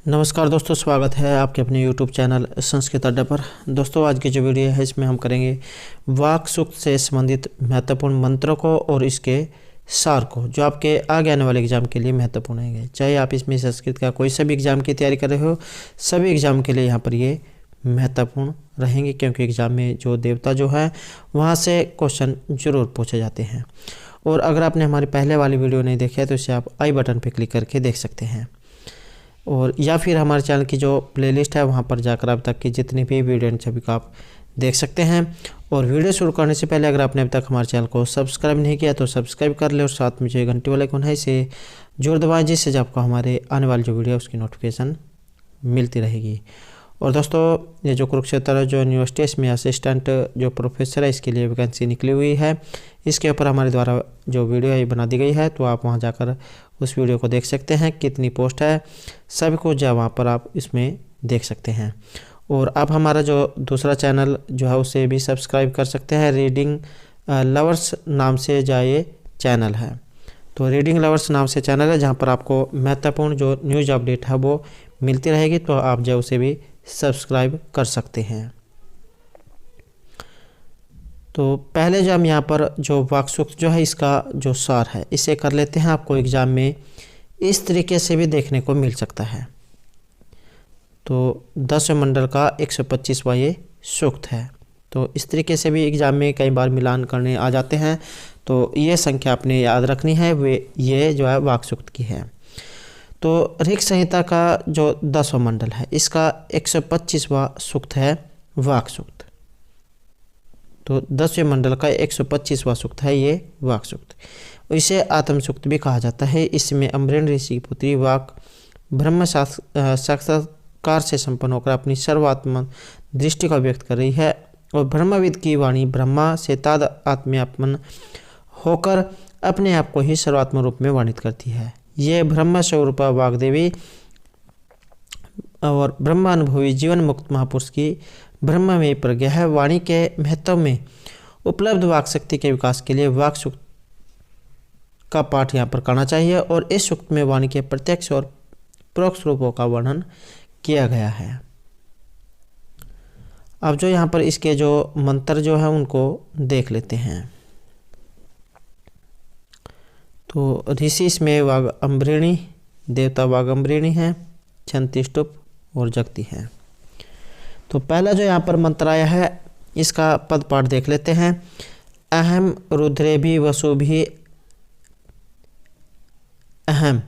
नमस्कार दोस्तों, स्वागत है आपके अपने YouTube चैनल संस्कृत अड्डा पर। दोस्तों, आज की जो वीडियो है इसमें हम करेंगे वाक सूक्त से संबंधित महत्वपूर्ण मंत्रों को और इसके सार को, जो आपके आगे आने वाले एग्जाम के लिए महत्वपूर्ण है। चाहे आप इसमें संस्कृत का कोई सा भी एग्जाम की तैयारी कर रहे हो, सभी एग्जाम के लिए यहाँ पर ये महत्वपूर्ण रहेंगे, क्योंकि एग्जाम में जो देवता जो है वहाँ से क्वेश्चन जरूर पूछे जाते हैं। और अगर आपने हमारी पहले वाली वीडियो नहीं देखी है तो इसे आप आई बटन पर क्लिक करके देख सकते हैं, और या फिर हमारे चैनल की जो प्लेलिस्ट है वहाँ पर जाकर अब तक की जितनी भी वीडियो हैं सभी को आप देख सकते हैं। और वीडियो शुरू करने से पहले अगर आपने अब तक हमारे चैनल को सब्सक्राइब नहीं किया तो सब्सक्राइब कर ले, और साथ में जो घंटी वाला आइकन है इसे जोर दबाएं, जिससे आपको हमारे आने वाली जो वीडियो है उसकी नोटिफिकेशन मिलती रहेगी। और दोस्तों, ये जो कुरुक्षेत्र जो यूनिवर्सिटी है इसमें असिस्टेंट जो प्रोफेसर है इसके लिए वैकेंसी निकली हुई है। इसके ऊपर हमारे द्वारा जो वीडियो है ये बना दी गई है, तो आप वहाँ जाकर उस वीडियो को देख सकते हैं। कितनी पोस्ट है सभी कुछ जो वहाँ पर आप इसमें देख सकते हैं। और आप हमारा जो दूसरा चैनल जो है उसे भी सब्सक्राइब कर सकते हैं। रीडिंग लवर्स नाम से जो ये चैनल है, तो रीडिंग लवर्स नाम से चैनल है जहाँ पर आपको महत्वपूर्ण जो न्यूज़ अपडेट है वो मिलती रहेगी, तो आप जो उसे भी सब्सक्राइब कर सकते हैं। तो पहले जो हम यहाँ पर जो वाक सूक्त जो है इसका जो सार है इसे कर लेते हैं। आपको एग्ज़ाम में इस तरीके से भी देखने को मिल सकता है। तो 10वें मंडल का 125वां ये सूक्त है, तो इस तरीके से भी एग्ज़ाम में कई बार मिलान करने आ जाते हैं, तो ये संख्या आपने याद रखनी है, वे ये जो है वाक सूक्त की है। तो ऋग संहिता का जो 10वां मंडल है इसका 125वां सूक्त है वाक सूक्त। तो 10वें मंडल का 125वां सूक्त है ये वाक सूक्त। इसे आत्म सूक्त भी कहा जाता है। इसमें अम्बरीण ऋषि की पुत्री वाक ब्रह्म साक्षात्कार से संपन्न होकर अपनी सर्वात्म दृष्टि का व्यक्त कर रही है, और ब्रह्मविद की वाणी ब्रह्मा से ताद आत्म्यात्मन होकर अपने आप को ही सर्वात्म रूप में वर्णित करती है। ये ब्रह्म स्वरूपा वाग्देवी और ब्रह्म अनुभवी जीवन मुक्त महापुरुष की ब्रह्म में प्रज्ञा है। वाणी के महत्व में उपलब्ध वाक शक्ति के विकास के लिए वाक सूक्त का पाठ यहाँ पर करना चाहिए, और इस सूक्त में वाणी के प्रत्यक्ष और परोक्ष रूपों का वर्णन किया गया है। अब जो यहाँ पर इसके जो मंत्र जो है उनको देख लेते हैं। तो ऋषि इसमें वाग अम्बरिणी, देवता वाग अम्बरिणी है, छंती स्तुप और जगती है। तो पहला जो यहाँ पर मंत्र आया है इसका पद पाठ देख लेते हैं। अहम रुद्रेभि वसुभि अहम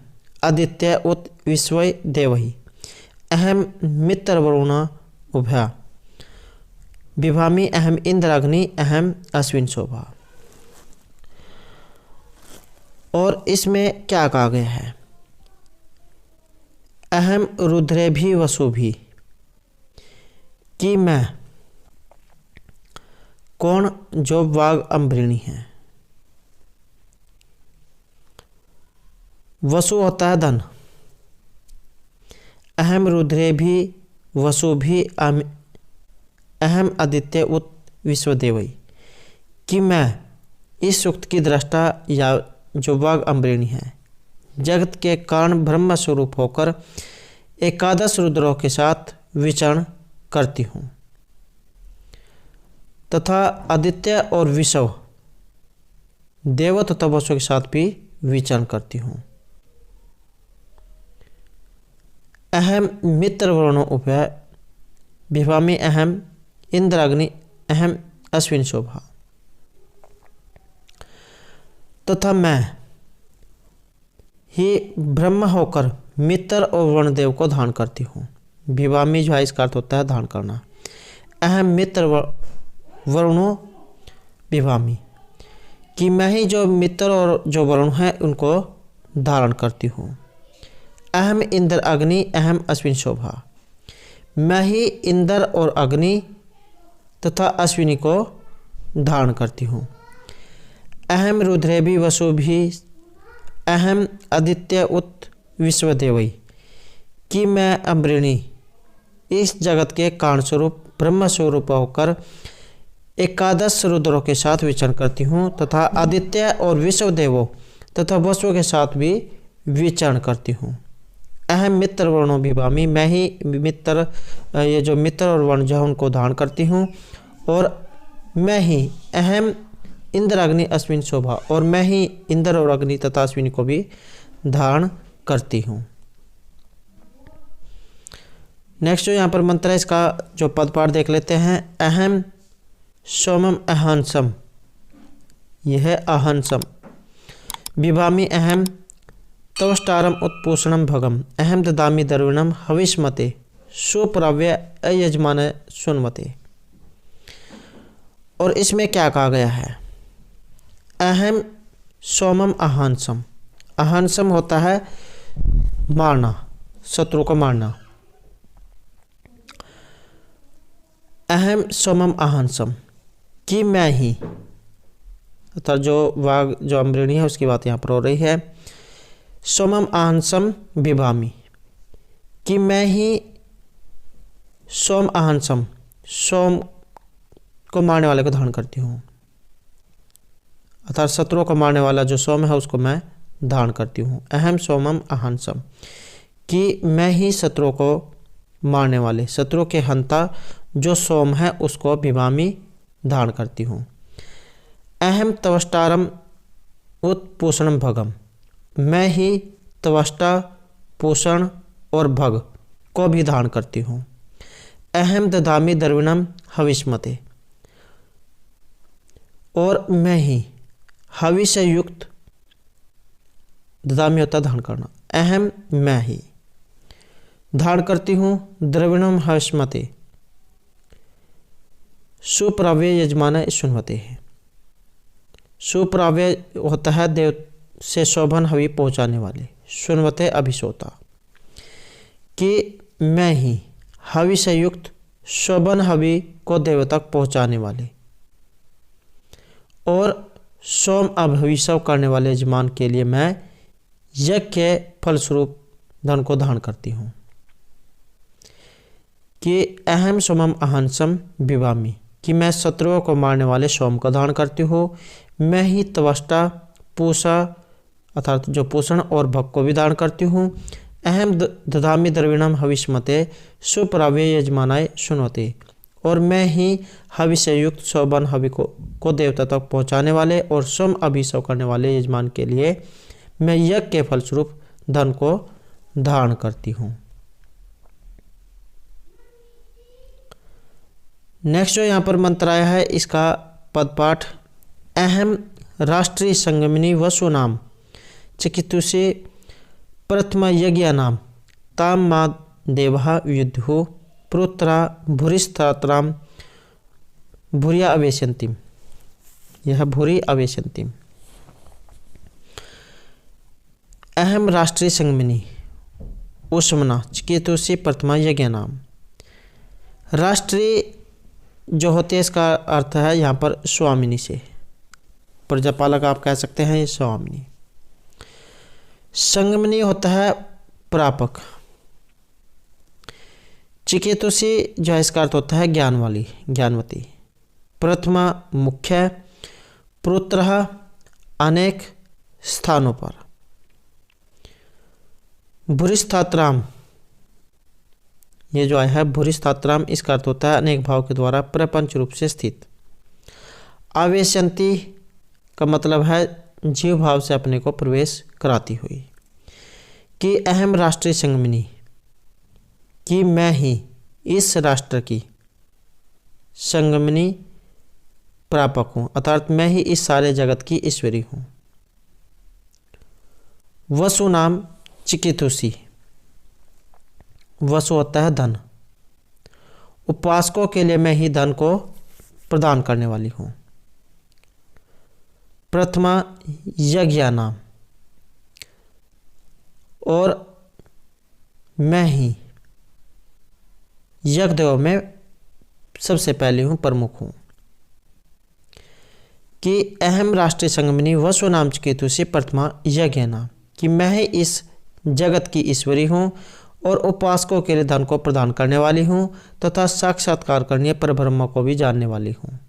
आदित्य उत विश्व देवहि अहम मित्र वरुण उभया विभामि अहम इंद्र अग्नि अहम अश्विन शोभा। और इसमें क्या कहा गया है? अहम रुद्रेभि वसुभि, कि मैं कौन जो वाग अम्बरिणी है। वसु होता है धन। अहम रुद्रे भी वसु भी अहम आदित्य उत विश्वदेवई, कि मैं इस सूक्त की दृष्टा या जो वाग अम्बरिणी है जगत के कारण ब्रह्म स्वरूप होकर एकादश रुद्रों के साथ विचरण करती हूँ, तथा आदित्य और विश्व देव तथा वसु के साथ भी विचरण करती हूँ। अहम मित्र वरुण उभय विभामि अहम इंद्र अग्नि अहम अश्विन शोभा। तथा मैं ही ब्रह्म होकर मित्र और वरुणदेव को धारण करती हूँ। विभामि जो है इसका अर्थ होता है धारण करना। अहम मित्र वरुणो विभामि, कि मैं ही जो मित्र और जो वरुण है उनको धारण करती हूँ। अहम इंद्र अग्नि अहम अश्विन शोभा, मैं ही इंद्र और अग्नि तथा अश्विनी को धारण करती हूँ। अहम रुद्रेभि वसुभि अहम आदित्य उत विश्वदेवई, कि मैं अम्बरिणी इस जगत के कारण स्वरूप ब्रह्म स्वरूप होकर एकादश रुद्रों के साथ विचरण करती हूँ, तथा आदित्य और विश्व देवों तथा वसु के साथ भी विचरण करती हूँ। अहम मित्र वर्णो विभामी, मैं ही मित्र, ये जो मित्र और वर्ण जो है उनको धारण करती हूँ। और मैं ही अहम इंद्र अग्नि अश्विन शोभा, और मैं ही इंद्र और अग्नि तथा अश्विनी को भी धारण करती हूँ। नेक्स्ट जो यहाँ पर मंत्र है इसका जो पदपाठ देख लेते हैं। अहम सोमम अहंसम, यह है अहंसम। विभामी अहम तवष्टारम उत्पोषणम भगम, अहम ददामि दर्विणम हविष्मते सुप्रव्य अयजमान सुनमते। और इसमें क्या कहा गया है? अहम सोमम अहंसम, अहंसम होता है मारना, शत्रु को मारना। अहम सोमम अहंसम, कि मैं ही, अर्थात जो वाघ जो अम्बरिणी है उसकी बात यहाँ पर हो रही है। सोमम अहंसम विभामी, कि मैं ही सोम अहंसम, सोम को मारने वाले को धारण करती हूँ, अर्थात शत्रुओं को मारने वाला जो सोम है उसको मैं धारण करती हूँ। अहम सोमम अहंसम, कि मैं ही शत्रुओं को मारने वाले, शत्रु के हंता जो सोम है उसको विभामी धारण करती हूँ। अहम तवष्टारम उत्पोषणम भगम, मैं ही तवष्टा, पोषण और भग को भी धारण करती हूँ। अहम ददामि दर्विणम हविष्मते, और मैं ही हवि से युक्त, ददामि होता धारण करना, अहम मैं ही धारण करती हूँ द्रविणम हविष्मते सुप्रव्य यजमान सुनवते है। सुप्रव्य होता है देव से शोभन हवि पहुँचाने वाले, सुनवते अभिसोता, कि मैं ही हवि से युक्त शोभन हवि को देव तक पहुँचाने वाले और सोम अभिषेक करने वाले यजमान के लिए मैं यज्ञ के फलस्वरूप धन को धारण करती हूँ। कि अहम सोमम अहंसम विभामी, कि मैं शत्रुओं को मारने वाले सोम का धारण करती हूँ। मैं ही तवष्टा, पूषा अर्थात जो पोषण और भग को भी धारण करती हूँ। अहम ददामि द्रविणम हविष्मते सुप्रव्य यजमानाय सुनवते, और मैं ही हवि से युक्त शोभन हवि को देवता तक पहुँचाने वाले और सोम अभिषेक करने वाले यजमान के लिए मैं यज्ञ के फलस्वरूप धन को धारण करती हूँ। नेक्स्ट जो यहाँ पर मंत्र आया है इसका पदपाठ। अहम राष्ट्रीय संगमिनी वसु नाम चिकित्सि प्रथम यज्ञ नाम ताम मा देवा युद्धु प्रोत्रा भूरिस्त्राम भूरिया अवेशंतिम, यह भूरि अवेशंतिम। अहम राष्ट्रीय संगमिनी उष्मना चिकित्सि प्रथमा यज्ञ नाम। राष्ट्रीय जो होते हैं इसका अर्थ है यहाँ पर स्वामिनी से, प्रजापालक आप कह सकते हैं, ये स्वामिनी। संगमिनी होता है प्रापक। चिकित्सि जो है इसका अर्थ होता है ज्ञान वाली, ज्ञानवती। प्रथमा मुख्य, पुत्र अनेक स्थानों पर। भूरिस्थात्राम, ये जो है भूरिस्थात्राम इसका अर्थ होता है अनेक भाव के द्वारा प्रपंच रूप से स्थित। आवेशंती का मतलब है जीव भाव से अपने को प्रवेश कराती हुई। कि अहम राष्ट्रीय संगमिनी, कि मैं ही इस राष्ट्र की संगमिनी प्रापक हूँ, अर्थात मैं ही इस सारे जगत की ईश्वरी हूँ। वसु नाम चिकित्सि, वसु होता है धन। उपासकों के लिए मैं ही धन को प्रदान करने वाली हूँ। प्रथमा यज्ञ नाम, और मैं ही यज्ञ देव में सबसे पहले हूँ, प्रमुख हूँ। कि अहम राष्ट्रीय संगमिनी वसु नाम चिकित्सि प्रथमा यज्ञ नाम, कि मैं ही इस जगत की ईश्वरी हूँ और उपासकों के लिए धन को प्रदान करने वाली हूँ तथा साक्षात्कार करने पर ब्रह्म को भी जानने वाली हूँ।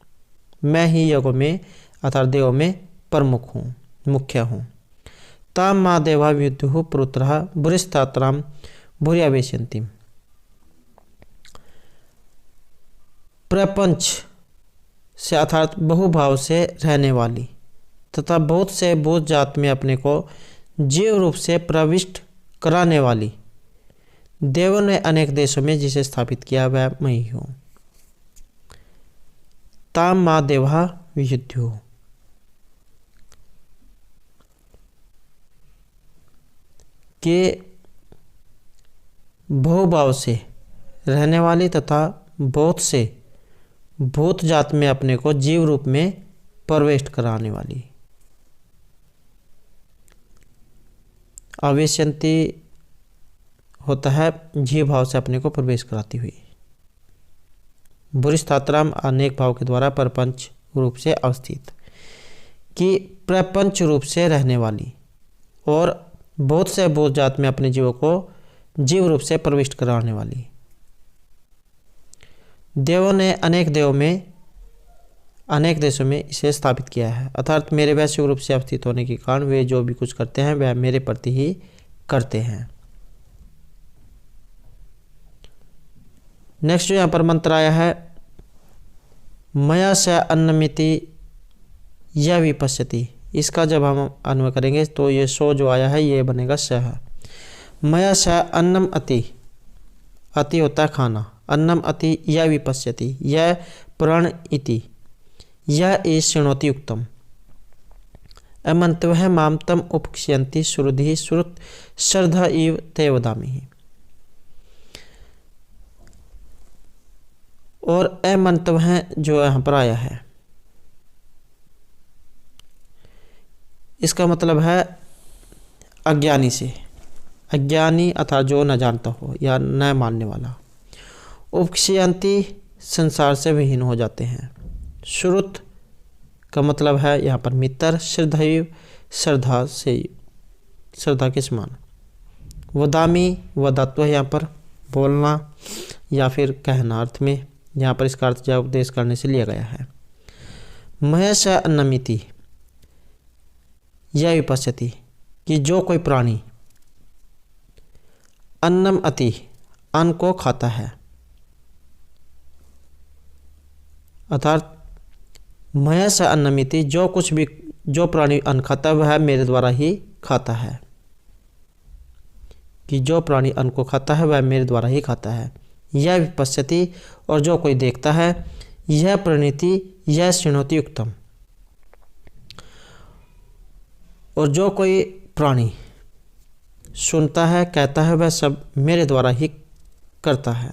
मैं ही यज्ञों में अर्थात देवों में प्रमुख हूँ, मुख्य हूँ। ताम माँ देवा विद्यु पुत्र बुरिस्तात्राम भूर्यावेशन्ति। प्रपंच से अर्थात बहुभाव से रहने वाली तथा बहुत से भूत जात में अपने को जीव रूप से प्रविष्ट कराने वाली, देवों ने अनेक देशों में जिसे स्थापित किया वह मैं ही हूँ। ताम मा देवा वियुध्यु, के बहुभाव से रहने वाली तथा बहुत से भूत जात में अपने को जीव रूप में प्रवेश कराने वाली। आवेशंती होता है जीव भाव से अपने को प्रवेश कराती हुई। बुरिस्थात्राम अनेक भाव के द्वारा प्रपंच रूप से अवस्थित, कि प्रपंच रूप से रहने वाली और बहुत से भूत जात में अपने जीवों को जीव रूप से प्रविष्ट कराने वाली। देवों ने अनेक देशों में इसे स्थापित किया है, अर्थात मेरे वैश्विक रूप से अवस्थित होने के कारण वे जो भी कुछ करते हैं वह मेरे प्रति ही करते हैं। नेक्स्ट जो यहाँ पर मंत्र आया है, मया स अन्नमिति या विपश्यति, इसका जब हम अन्वय करेंगे तो ये सो जो आया है ये बनेगा सह। मया स अन्नम अति, अति होता है खाना, अन्नम अति या विपश्यति, यह प्राण इति, यह इस शृणोति उक्तम, अमंतव है माम तम उपक्षयंती श्रुधि श्रुत श्रद्धा इव ते वदामि। और अमंतव है जो यहाँ पर आया है इसका मतलब है अज्ञानी से, अज्ञानी अर्थात जो न जानता हो या न मानने वाला। उपक्षयंती संसार से विहीन हो जाते हैं। श्रुत का मतलब है यहाँ पर मित्र, श्रद्धैव श्रद्धा से, श्रद्धा के समान। वदामी वदत्व यहाँ पर बोलना या फिर कहना अर्थ में, यहाँ पर इसका अर्थ जो उपदेश करने से लिया गया है। महेश अन्नमिति यह विपश्यति, कि जो कोई प्राणी अन्नम अति अन्न को खाता है, अर्थात महेश अन्नमिति जो कुछ भी जो प्राणी अन्न खाता है वह मेरे द्वारा ही खाता है, कि जो प्राणी अन्न को खाता है वह मेरे द्वारा ही खाता है। यह विपश्यति, और जो कोई देखता है, यह प्रणीति यह शृणोति उक्तम, और जो कोई प्राणी सुनता है कहता है वह सब मेरे द्वारा ही करता है।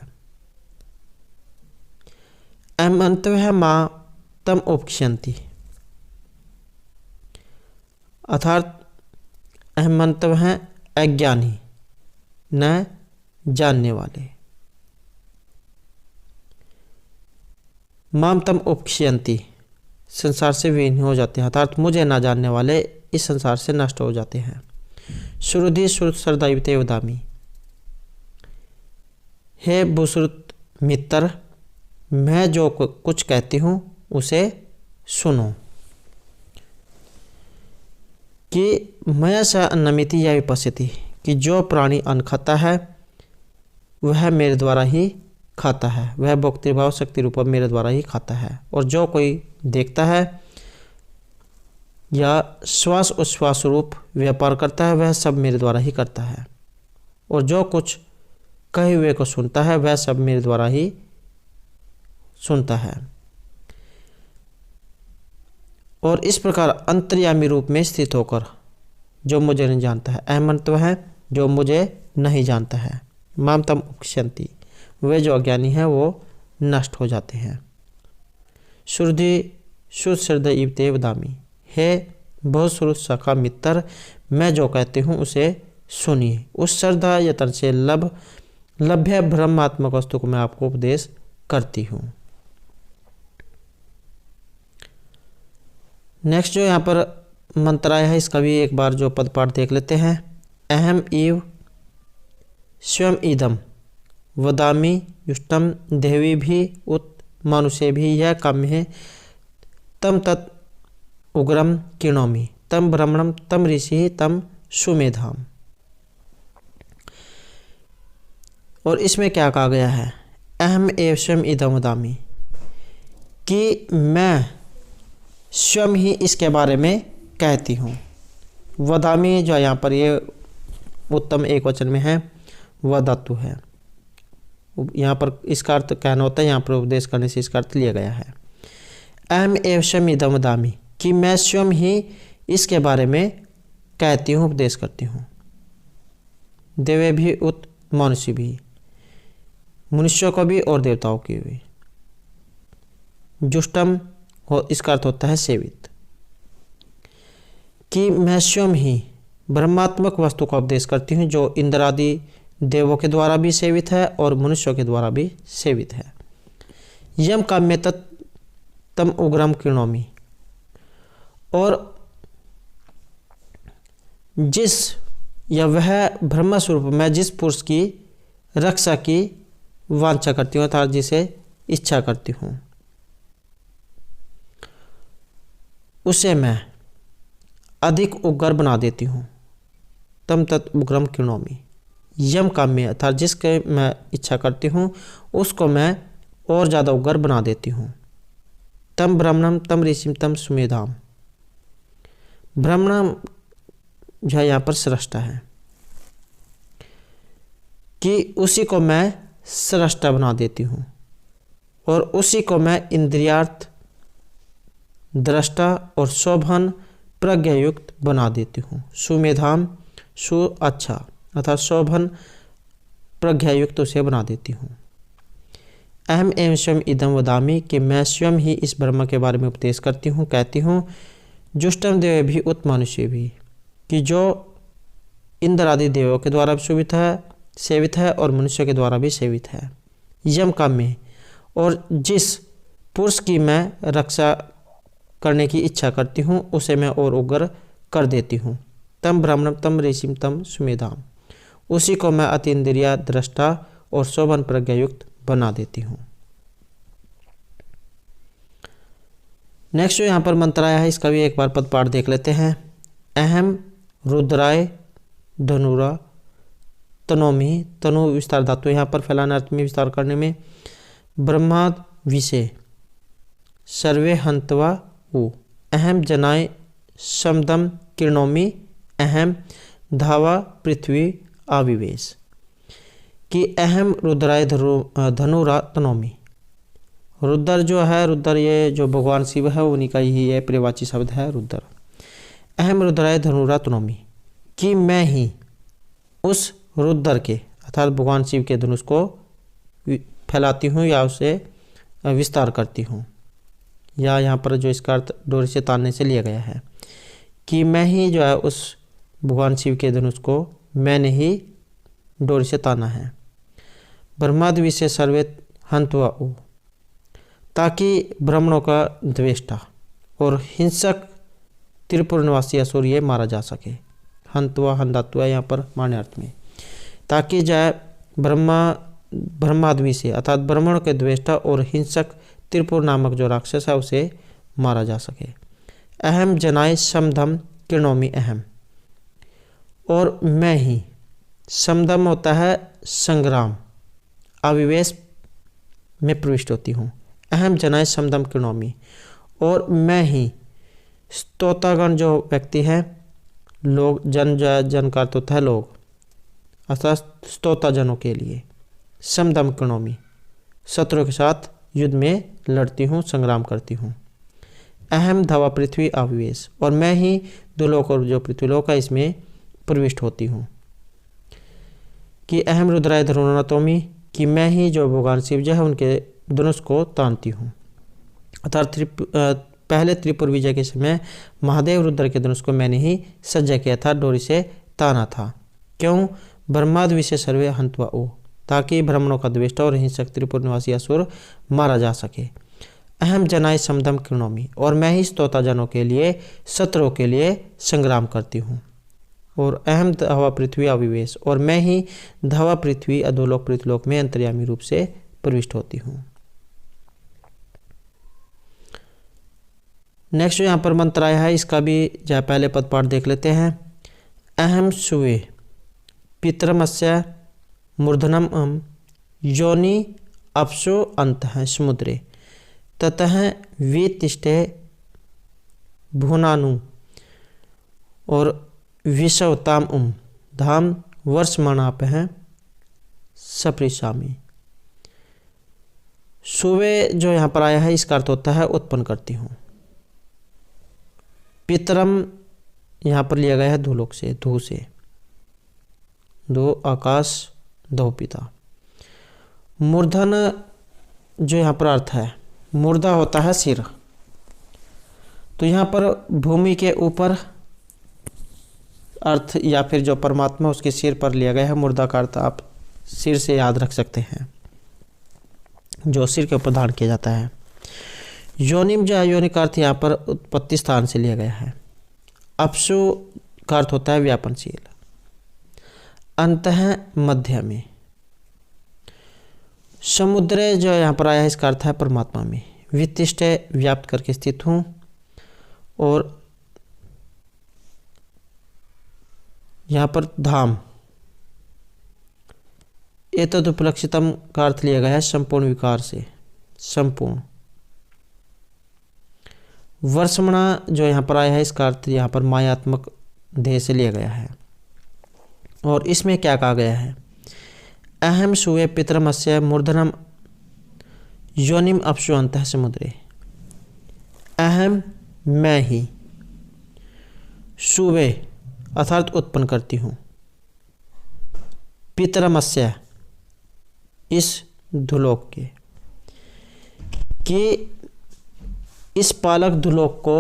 अमंतव है माँ तम उपक्षयंती, अर्थात अहमंतव है अज्ञानी न जानने वाले। माम तम उपक्षयंती संसार से विहीन हो जाते हैं, अर्थात मुझे ना जानने वाले इस संसार से नष्ट हो जाते हैं। श्रुधि श्रुत श्रद्धायुते वदामि, हे बुश्रुत मित्र मैं जो कुछ कहती हूँ उसे सुनो। कि मया स अन्नमिति या विपश्यति, कि जो प्राणी अन्न खाता है वह मेरे द्वारा ही खाता है, वह भोक्तृभाव शक्ति रूप मेरे द्वारा ही खाता है। और जो कोई देखता है या श्वास उच्छ्वास रूप व्यापार करता है वह सब मेरे द्वारा ही करता है। और जो कुछ कहे हुए को सुनता है वह सब मेरे द्वारा ही सुनता है। और इस प्रकार अंतर्यामी रूप में स्थित होकर जो मुझे नहीं जानता है, अहमंत्व है जो मुझे नहीं जानता है, माम तम उपक्षयंती वे जो अज्ञानी हैं वो नष्ट हो जाते हैं। श्रुधि शुद्ध श्रद्धा इवते वदामि, हे बहुत श्रुत सखा मित्र मैं जो कहती हूँ उसे सुनिए। उस श्रद्धा यतन से लभ्य ब्रह्मात्मक वस्तु को मैं आपको उपदेश करती हूँ। नेक्स्ट जो यहाँ पर मंत्र आया है इसका भी एक बार जो पद पाठ देख लेते हैं। अहम इव स्वयं इदम वदामि युष्टम देवी भी उत मानुषे भी यह काम्य है तम तत् उग्रम किणोमि तम ब्रह्मणम तम ऋषि तम सुमेधाम। और इसमें क्या कहा गया है, अहम एव स्वयं इदम वदामि, कि मैं स्वयं ही इसके बारे में कहती हूँ। वदामि जो यहाँ पर ये उत्तम एक वचन में है, वदतु है। यहाँ पर इसका अर्थ कहना होता है, यहाँ पर उपदेश करने से इसका अर्थ लिया गया है। अहम एव स्वयं इदम वदामि, कि मैं स्वयं ही इसके बारे में कहती हूँ, उपदेश करती हूँ। देवे भी उत मनुष्य भी, मनुष्यों को भी और देवताओं की भी। जुष्टम हो, इसका अर्थ होता है सेवित, कि मैं स्वयं ही ब्रह्मात्मक वस्तु का उपदेश करती हूँ जो इंद्र आदि देवों के द्वारा भी सेवित है और मनुष्यों के द्वारा भी सेवित है। यम काम्य तम उग्रम कृणोमि, और जिस या वह ब्रह्म स्वरूप मैं जिस पुरुष की रक्षा की वांछा करती हूँ अर्थात जिसे इच्छा करती हूँ, उसे मैं अधिक उग्र बना देती हूँ। तम तत् उग्रम कृणोमि, यम काम्य अर्थात जिसके मैं इच्छा करती हूँ उसको मैं और ज़्यादा उग्र बना देती हूँ। तम ब्रह्मणम तम ऋषिम तम सुमेधाम, ब्रह्मणम जो है यहाँ पर सृष्टा है, कि उसी को मैं सृष्टा बना देती हूँ और उसी को मैं इंद्रियार्थ दृष्टा और शोभन प्रज्ञायुक्त बना देती हूँ। सुमेधाम, सु अच्छा अर्थात शोभन प्रज्ञायुक्त उसे बना देती हूँ। अहम एवं स्वयं इदम वदामि, कि मैं स्वयं ही इस ब्रह्म के बारे में उपदेश करती हूँ, कहती हूँ। जुष्टम देव भी उत मनुष्य भी, कि जो इंद्र आदि देवों के द्वारा भी सेवित है और मनुष्य के द्वारा भी सेवित है। यम काम्य, और जिस पुरुष की मैं रक्षा करने की इच्छा करती हूँ उसे मैं और उग्र कर देती हूँ। तम ब्राह्मणम तम ऋषिम तम सुमेधाम, उसी को मैं अतीन्द्रिय दृष्टा और शोभन प्रज्ञायुक्त बना देती हूँ। नेक्स्ट जो यहाँ पर मंत्र आया है इसका भी एक बार पद पाठ देख लेते हैं। अहम रुद्राय धनुरा तनोमि, तनु विस्तार धातु यहाँ पर फैलाना अर्थ में विस्तार करने में। ब्रह्माद विषय सर्वे हंतवा उ, अहम जनाय समदम किरणोमि, अहम धावा पृथ्वी आविवेश, कि अहम रुद्राय धनुरा तनोमि। रुद्र जो है, रुद्र ये जो भगवान शिव है उन्हीं का ही ये पर्यायवाची शब्द है रुद्र। अहम रुद्राय धनुरा तनोमि, कि मैं ही उस रुद्र के अर्थात भगवान शिव के धनुष को फैलाती हूँ या उसे विस्तार करती हूँ, या यहाँ पर जो इसका अर्थ डोरी से तानने से लिया गया है, कि मैं ही जो है उस भगवान शिव के धनुष को मैंने ही डोरी से ताना है। ब्रह्मादि से सर्वे हंतवा उ, ताकि ब्राह्मणों का द्वेष्टा और हिंसक त्रिपुर निवासी असुर ये मारा जा सके। हंतवा हंधातुआ यहाँ पर मान्य अर्थ में, ताकि जाए ब्रह्मादि से अर्थात ब्राह्मणों के द्वेष्टा और हिंसक त्रिपुर नामक जो राक्षस है उसे मारा जा सके। अहम जनाय समधम किरणोमि अहम, और मैं ही, समदम होता है संग्राम, अविवेश में प्रविष्ट होती हूँ। अहम जनाय समदम किरणोमि, और मैं ही स्तोतागण जो व्यक्ति है, लोग जन का अर्थ होता है लोग अर्थात स्तोता जनों के लिए समदम किरणोमि, शत्रु के साथ युद्ध में लड़ती हूँ, संग्राम करती हूँ। अहम धवा पृथ्वी आविवेश, और मैं ही दुलोक और जो पृथ्वीलोक है इसमें प्रविष्ट होती हूँ। कि अहम रुद्राय धनुरातोमि, कि मैं ही जो भगवान शिव जो है उनके धनुष को तानती हूँ। अर्थात पहले त्रिपुर विजय के समय महादेव रुद्र के धनुष को मैंने ही सज्जा किया था, डोरी से ताना था। क्यों? ब्रह्माद विषय सर्वे हंतवा ओ, ताकि ब्राह्मणों का द्वेष्टा और हिंसक त्रिपुर निवासी असुर मारा जा सके। अहम जनाय समदम किरणोमि, और मैं ही स्तोता जनों के लिए शत्रुओं के लिए संग्राम करती हूँ। और अहम धावा पृथ्वी अविवेश, और मैं ही धावा पृथ्वी अधोलोक पृथ्वीलोक में अंतर्यामी रूप से प्रविष्ट होती हूँ। नेक्स्ट यहाँ पर मंत्र आया है इसका भी जो पहले पद पाठ देख लेते हैं। अहम सुवे पितरमस्य मूर्धनम योनि अपसु अन्तः समुद्रे ततः वितिष्ठे भुवनानु और विषवताम धाम वर्षमणापः सपरिशामी। सुबह जो यहाँ पर आया है इसका अर्थ होता है उत्पन्न करती हूँ। पितरम यहाँ पर लिया गया है धूलोक से, धू से, दो आकाश दो पिता। मूर्धन जो यहाँ पर अर्थ है, मुर्दा होता है सिर, तो यहाँ पर भूमि के ऊपर अर्थ या फिर जो परमात्मा उसके सिर पर लिया गया है। मुर्दा का अर्थ आप सिर से याद रख सकते हैं, जो सिर के ऊपर धारण किया जाता है। योनिम जो है, योनि का अर्थ यहाँ पर उत्पत्ति स्थान से लिया गया है। अपसु का अर्थ होता है व्यापनशील। अंतः मध्य में। समुद्र जो यहाँ पर आया है इसका अर्थ है परमात्मा में। वितिष्ठ व्याप्त करके स्थित हूँ। और यहाँ पर धाम, एतदुपलक्षितम का अर्थ लिया गया है संपूर्ण विकार से, संपूर्ण। वर्षमणा जो यहाँ पर आया है इसका अर्थ यहाँ पर मायात्मक देह से लिया गया है। और इसमें क्या कहा गया है, अहम सुवे पितरमस्य मूर्धनम योनिम अपसु अंतः समुद्रे। अहम मैं ही, सुवे अर्थात उत्पन्न करती हूँ, पितरमस्य इस धुलोक के, कि इस पालक धुलोक को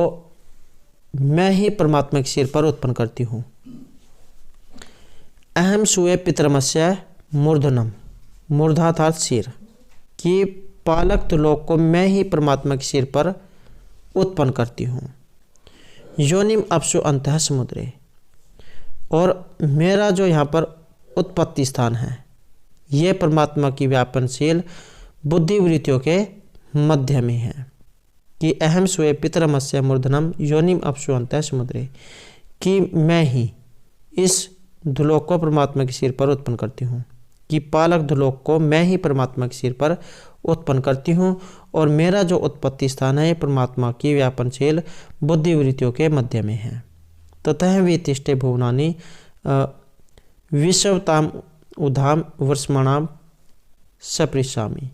मैं ही परमात्मा के सिर पर उत्पन्न करती हूँ। अहम सुए पितरमस्य मूर्धनम, मूर्धा अर्थात सिर, कि पालक धुलोक को मैं ही परमात्मा के सिर पर उत्पन्न करती हूँ। योनिम अपसु अंतः समुद्रे, और मेरा जो यहाँ पर उत्पत्ति स्थान है ये परमात्मा की व्यापनशील बुद्धिवृत्तियों के मध्य में है। कि अहम स्वे पितरमस्य मूर्धनम योनिम अपसु अंतः समुद्रे, कि मैं ही इस धुलोक को परमात्मा के सिर पर उत्पन्न करती हूँ, कि पालक धुलोक को मैं ही परमात्मा के सिर पर उत्पन्न करती हूँ। और मेरा जो उत्पत्ति स्थान है ये परमात्मा की व्यापनशील बुद्धिवृत्तियों के मध्य में है। ततः वितिष्ठे भुवनानि विश्वताम उधाम वर्षमणाम सपरिशामी,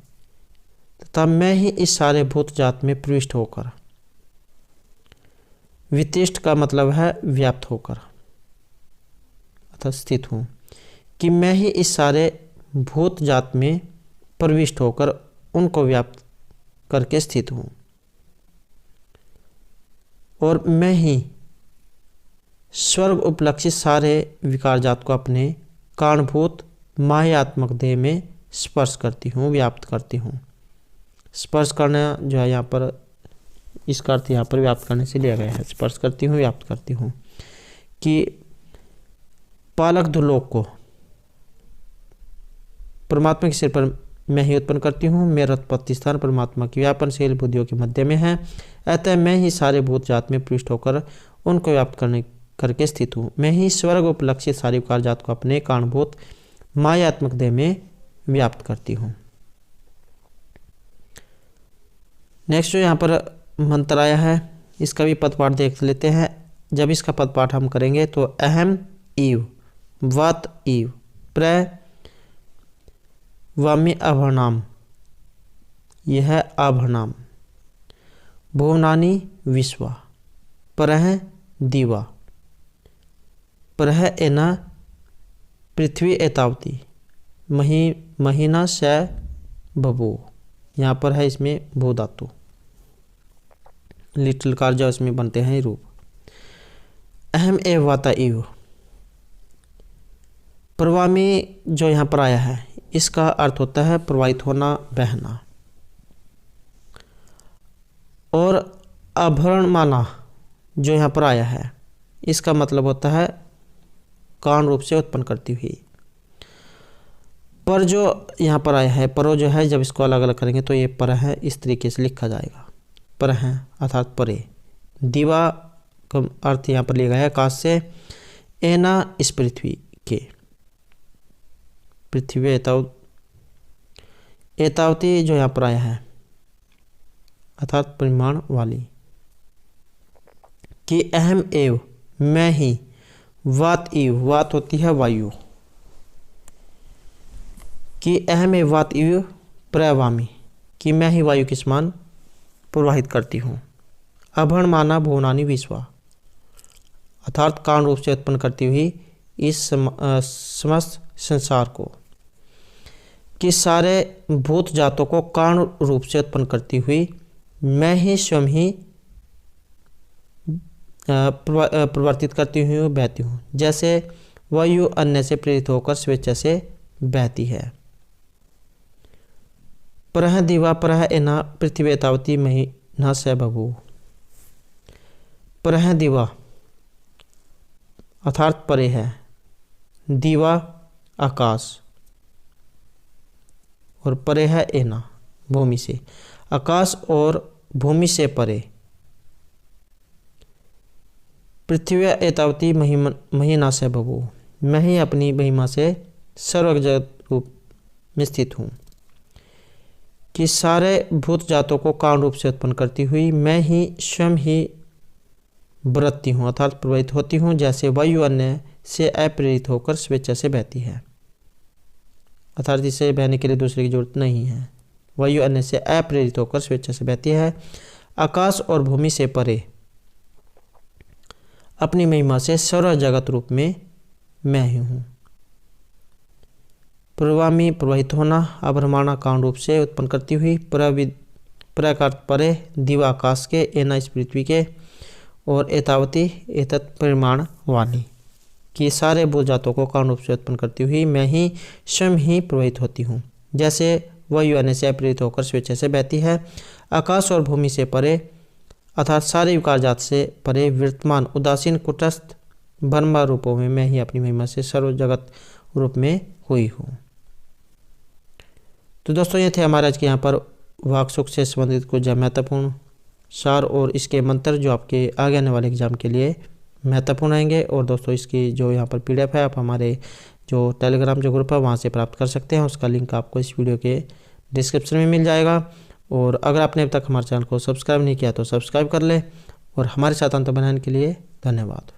तथा मैं ही इस सारे भूत जात में प्रविष्ट होकर, वितिष्ठ का मतलब है व्याप्त होकर अर्थात स्थित हूँ, कि मैं ही इस सारे भूत जात में प्रविष्ट होकर उनको व्याप्त करके स्थित हूँ। और मैं ही स्वर्ग उपलक्षित सारे विकार जात को अपने कारणभूत मायात्मक देह में स्पर्श करती हूँ, व्याप्त करती हूँ। स्पर्श करना जो है यहाँ पर इसका अर्थ यहाँ पर व्याप्त करने से लिया गया है। स्पर्श करती हूँ, व्याप्त करती हूँ, कि पालक धुलोक को परमात्मा के सिर पर मैं ही उत्पन्न करती हूँ। मेरा उत्पत्ति स्थान परमात्मा की व्यापनशील बुद्धियों के मध्य में है। अतः मैं ही सारे भूत जात में पृष्ठ होकर उनको व्याप्त करके स्थित हूँ। मैं ही स्वर्ग उपलक्षित सारी विकार जात को अपने कारणभूत मायात्मक देह में व्याप्त करती हूँ। नेक्स्ट जो यहाँ पर मंत्र आया है इसका भी पदपाठ देख लेते हैं। जब इसका पदपाठ हम करेंगे तो अहम इव वत इव प्र वामी अभनाम, यह है अभनाम। भुवनानि विश्वा परह दिवा परह एना पृथ्वी एतावती महीना स बबू। यहाँ पर है इसमें भू धातु, लिटिल कार जो इसमें बनते हैं रूप। अहम एव वाता इव, प्रवामी जो यहाँ पर आया है इसका अर्थ होता है प्रवाहित होना, बहना। और आभरणमाला जो यहाँ पर आया है इसका मतलब होता है कारण रूप से उत्पन्न करती हुई। पर जो यहाँ पर आया है, परो जो है जब इसको अलग अलग करेंगे तो ये पर है इस तरीके से लिखा जाएगा, पर है अर्थात परे। दिवा का अर्थ यहाँ पर लिया गया है आकाश से, एना इस पृथ्वी के, पृथ्वी तो एतावती जो यहाँ पर आया है अर्थात परिमाण वाली। कि अहम एव मैं ही, वात इव, वात होती है वायु। कि अहम एव वात इव प्रवामी, कि मैं ही वायु के समान प्रवाहित करती हूँ। अभण माना भुवनानि विश्वा, अर्थात कारण रूप से उत्पन्न करती हुई इस समस्त संसार को। कि सारे भूत जातों को कारण रूप से उत्पन्न करती हुई मैं ही स्वयं ही प्रवर्तित करती हूँ, बहती हूँ। जैसे वायु अन्य से प्रेरित होकर स्वेच्छा से बहती है। परह दिवा परह एना पृथ्वी एतावती महीना स बभू। परह दिवा अर्थात परे है, दीवा आकाश और परे है एना भूमि से। आकाश और भूमि से परे। पृथ्वी एतावती महीना से बभू, मैं ही अपनी महिमा से सर्वजगत रूप में स्थित हूँ। कि सारे भूत जातों को कारण रूप से उत्पन्न करती हुई मैं ही स्वयं ही बरतती हूँ अर्थात प्रवाहित होती हूँ। जैसे वायु अन्य से अप्रेरित होकर स्वेच्छा से बहती है, अर्थात इसे बहने के लिए दूसरे की जरूरत नहीं है। वायु अन्य से अप्रेरित होकर स्वेच्छा से बहती है। आकाश और भूमि से परे अपनी महिमा से सर्व जगत रूप में मैं ही हूँ। प्रवामी प्रवाहित होना, अभ्रमाणा कारण रूप से उत्पन्न करती हुई, प्रकार परे, दिवा आकाश के, एना इस पृथ्वी के, और एतावती एतत् परिमाण वाली। कि सारे भूत जातों को कारण रूप से उत्पन्न करती हुई मैं ही स्वयं ही प्रवाहित होती हूँ। जैसे वायु अन्य से प्रेरित होकर स्वेच्छा से बहती है। आकाश और भूमि से परे अर्थात सारे विकार जात से परे वर्तमान उदासीन कुटस्थ ब्रह्म रूपों में मैं ही अपनी महिमा से सर्व जगत रूप में हुई हूँ। तो दोस्तों ये थे हमारे आज के यहाँ पर वाक सुख से संबंधित कुछ महत्वपूर्ण सार और इसके मंत्र जो आपके आगे आने वाले एग्जाम के लिए महत्वपूर्ण आएंगे। और दोस्तों इसकी जो यहाँ पर PDF है आप हमारे जो टेलीग्राम जो ग्रुप है वहाँ से प्राप्त कर सकते हैं। उसका लिंक आपको इस वीडियो के डिस्क्रिप्शन में मिल जाएगा। और अगर आपने अब तक हमारे चैनल को सब्सक्राइब नहीं किया तो सब्सक्राइब कर ले। और हमारे साथ अंत बनाने के लिए धन्यवाद।